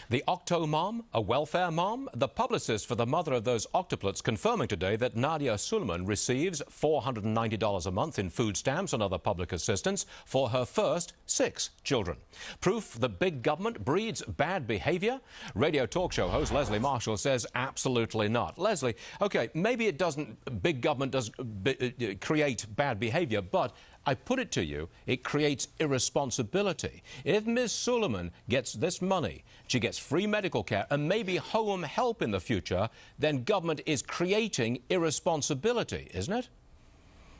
The Octomom, a welfare mom, the publicist for the mother of those octuplets, confirming today that Nadia Suleiman receives $490 a month in food stamps and other public assistance for her first 6 children. Proof that big government breeds bad behavior? Radio talk show host Leslie Marshall says absolutely not. Leslie, okay, maybe it doesn't, big government doesn't create bad behavior, but I put it to you, it creates irresponsibility. If Ms. Suleiman gets this money, she gets free medical care and maybe home help in the future, then government is creating irresponsibility, isn't it?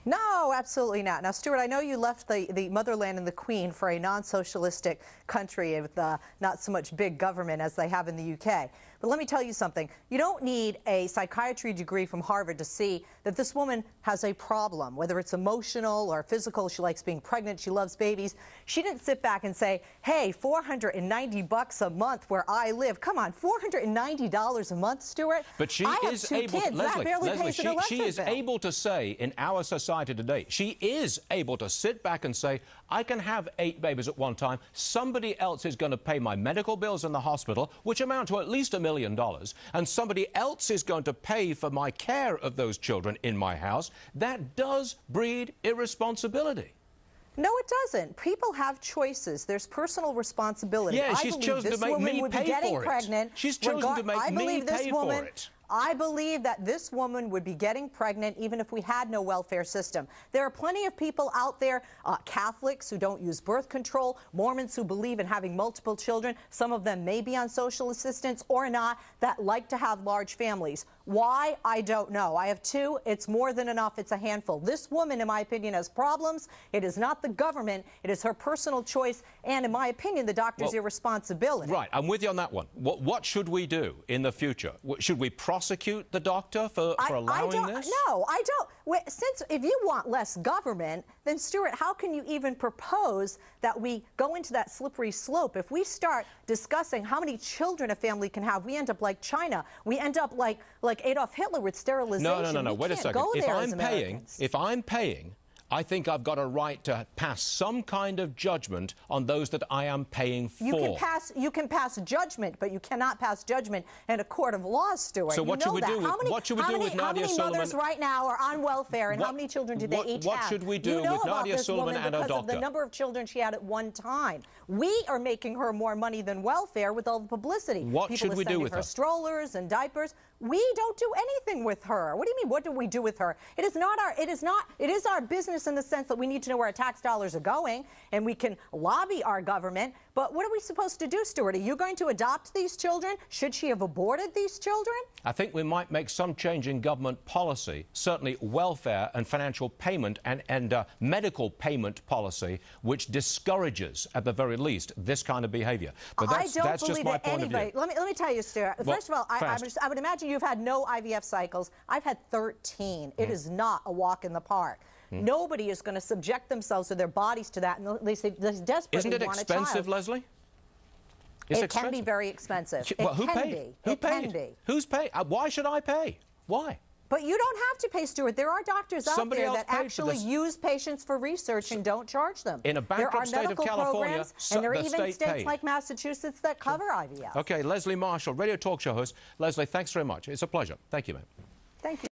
No, absolutely not. Now, Stuart, I know you left the motherland and the Queen for a non-socialistic country with not so much big government as they have in the UK. But let me tell you something. You don't need a psychiatry degree from Harvard to see that this woman has a problem, whether it's emotional or physical. She likes being pregnant. She loves babies. She didn't sit back and say, hey, $490 a month where I live. Come on, $490 a month, Stuart? But she is able, Leslie, she is able to say in our society today, she is able to sit back and say, I can have 8 babies at one time. Somebody else is going to pay my medical bills in the hospital, which amount to at least $1 million, and somebody else is going to pay for my care of those children in my house. That does breed irresponsibility. No, it doesn't. People have choices. There's personal responsibility. Yeah, she's chosen to make me pay for it. She's chosen to make me pay for it. I believe that this woman would be getting pregnant even if we had no welfare system. There are plenty of people out there, Catholics who don't use birth control, Mormons who believe in having multiple children, some of them may be on social assistance or not, that like to have large families. Why? I don't know. I have 2. It's more than enough. It's a handful. This woman, in my opinion, has problems. It is not the government. It is her personal choice and, in my opinion, the doctor's irresponsibility. Right. I'm with you on that one. What should we do in the future? Should we prosecute the doctor for allowing this? No, I don't. Since if you want less government, then, Stuart, how can you even propose that we go into that slippery slope? If we start discussing how many children a family can have, we end up like China. We end up like Adolf Hitler with sterilization. No. Wait a second. If I'm paying, I think I've got a right to pass some kind of judgment on those that I am paying for. You can pass judgment, but you cannot pass judgment in a court of law, Stuart. So what should we do with Nadia Suleiman? How many mothers right now are on welfare, and how many children do they each have? What should we do with Nadia Suleiman and her doctor? Because of the number of children she had at one time. We are making her more money than welfare with all the publicity. What should we do with her? Strollers and diapers. We don't do anything with her. What do you mean? What do we do with her? It is our business in the sense that we need to know where our tax dollars are going, and we can lobby our government. But what are we supposed to do, Stuart? Are you going to adopt these children? Should she have aborted these children? I think we might make some change in government policy, certainly welfare and financial payment and medical payment policy, which discourages, at the very least, this kind of behavior. But that's just my point of view. Let me tell you, Stuart. First of all, I would imagine you've had no IVF cycles. I've had 13. It is not a walk in the park. Nobody is going to subject themselves or their bodies to that, and they desperately want a child. Isn't it expensive, Leslie? It can be very expensive. Who paid? Who paid? Who's paying? Why should I pay? Why? But you don't have to pay, Stuart. There are doctors out there that actually use patients for research and don't charge them. In a bankrupt state of California, and there are even states like Massachusetts that cover IVF. Okay, Leslie Marshall, radio talk show host. Leslie, thanks very much. It's a pleasure. Thank you, ma'am. Thank you.